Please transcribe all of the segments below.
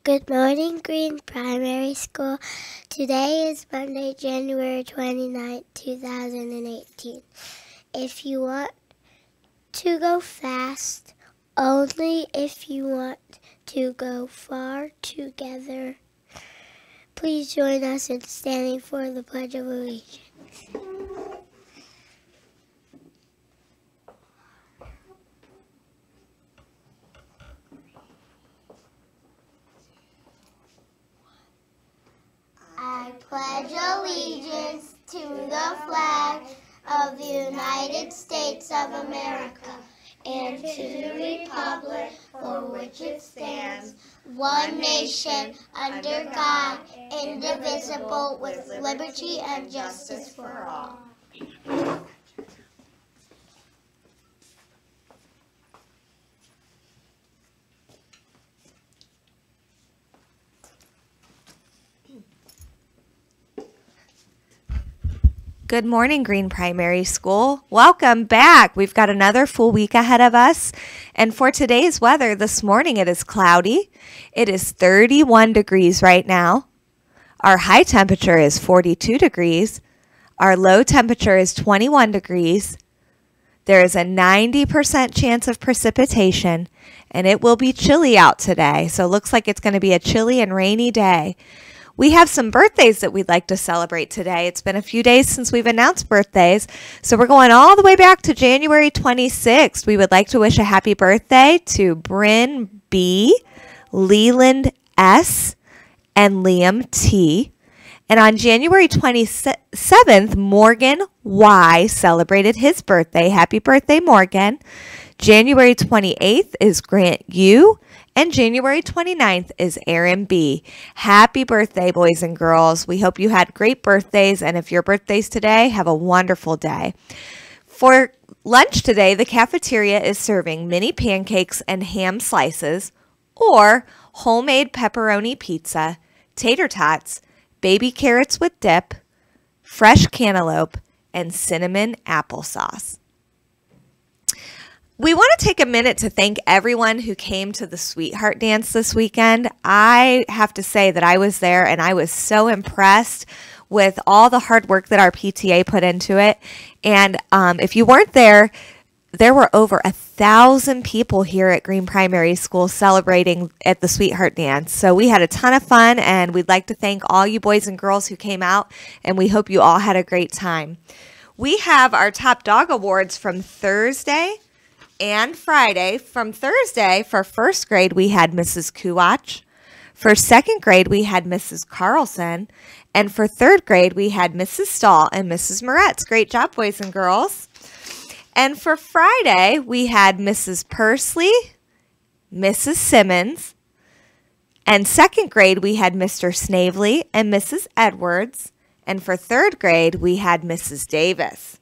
Good morning, Green Primary School. Today is Monday, January 29th, 2018. If you want to go fast, only if you want to go far together, please join us in standing for the Pledge of Allegiance. I pledge allegiance to the flag of the United States of America and to the republic for which it stands, one nation, under God, indivisible, with liberty and justice for all. Good morning, Green Primary School. Welcome back. We've got another full week ahead of us. And for today's weather, this morning it is cloudy. It is 31 degrees right now. Our high temperature is 42 degrees. Our low temperature is 21 degrees. There is a 90% chance of precipitation, and it will be chilly out today. So it looks like it's going to be a chilly and rainy day. We have some birthdays that we'd like to celebrate today. It's been a few days since we've announced birthdays, so we're going all the way back to January 26th. We would like to wish a happy birthday to Bryn B., Leland S., and Liam T. And on January 27th, Morgan Y. celebrated his birthday. Happy birthday, Morgan. January 28th is Grant U., and January 29th is Aaron B. Happy birthday, boys and girls. We hope you had great birthdays, and if your birthday's today, have a wonderful day. For lunch today, the cafeteria is serving mini pancakes and ham slices, or homemade pepperoni pizza, tater tots, baby carrots with dip, fresh cantaloupe, and cinnamon applesauce. We want to take a minute to thank everyone who came to the Sweetheart Dance this weekend. I have to say that I was there and I was so impressed with all the hard work that our PTA put into it. And if you weren't there, there were over 1,000 people here at Green Primary School celebrating at the Sweetheart Dance. So we had a ton of fun, and we'd like to thank all you boys and girls who came out, and we hope you all had a great time. We have our Top Dog Awards from Thursday and Friday. From Thursday, for first grade, we had Mrs. Kuwach. For second grade, we had Mrs. Carlson. And for third grade, we had Mrs. Stahl and Mrs. Moretz. Great job, boys and girls. And for Friday, we had Mrs. Pursley, Mrs. Simmons. And second grade, we had Mr. Snavely and Mrs. Edwards. And for third grade, we had Mrs. Davis.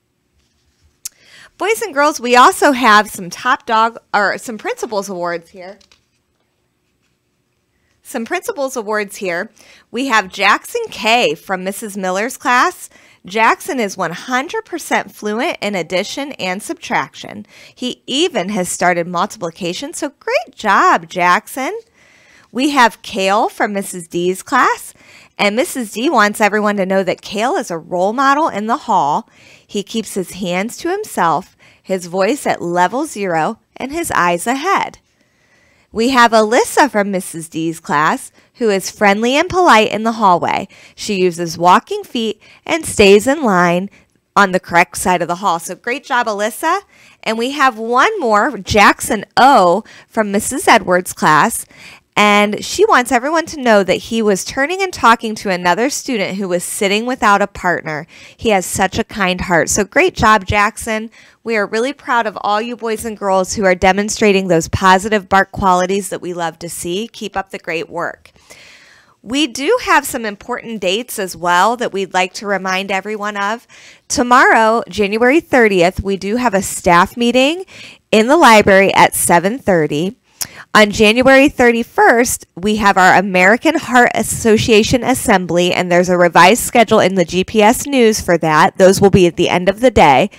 Boys and girls, we also have some some Principals Awards here. Some Principals Awards here. We have Jackson K. from Mrs. Miller's class. Jackson is 100% fluent in addition and subtraction. He even has started multiplication, so great job, Jackson. We have Kale from Mrs. D's class, and Mrs. D wants everyone to know that Kale is a role model in the hall. He keeps his hands to himself, his voice at level 0, and his eyes ahead. We have Alyssa from Mrs. D's class, who is friendly and polite in the hallway. She uses walking feet and stays in line on the correct side of the hall. So great job, Alyssa. And we have one more, Jackson O. from Mrs. Edwards' class. And she wants everyone to know that he was turning and talking to another student who was sitting without a partner. He has such a kind heart. So great job, Jackson. We are really proud of all you boys and girls who are demonstrating those positive BARK qualities that we love to see. Keep up the great work. We do have some important dates as well that we'd like to remind everyone of. Tomorrow, January 30th, we do have a staff meeting in the library at 7:30. On January 31st, we have our American Heart Association Assembly, and there's a revised schedule in the GPS News for that. Those will be at the end of the day.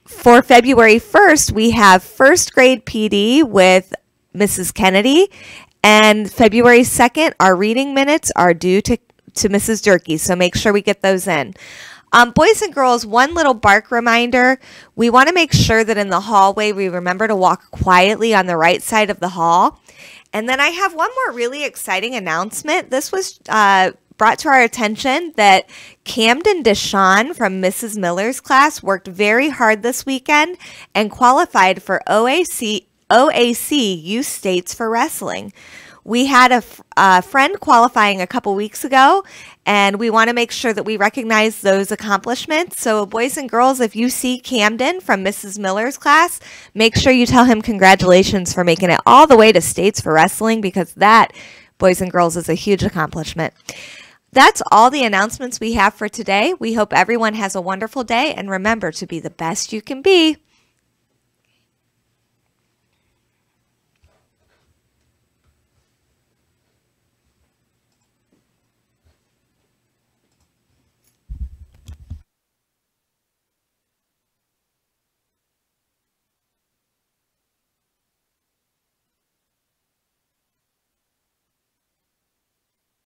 For February 1st, we have first grade PD with Mrs. Kennedy, And February 2nd, our reading minutes are due to Mrs. Durkee, so make sure we get those in. Boys and girls, one little bark reminder. We want to make sure that in the hallway we remember to walk quietly on the right side of the hall. And then I have one more really exciting announcement. This was brought to our attention that Camden Deshawn from Mrs. Miller's class worked very hard this weekend and qualified for OAC Youth States for Wrestling. We had a friend qualifying a couple weeks ago, and we want to make sure that we recognize those accomplishments. So boys and girls, if you see Camden from Mrs. Miller's class, make sure you tell him congratulations for making it all the way to States for Wrestling, because that, boys and girls, is a huge accomplishment. That's all the announcements we have for today. We hope everyone has a wonderful day, and remember to be the best you can be.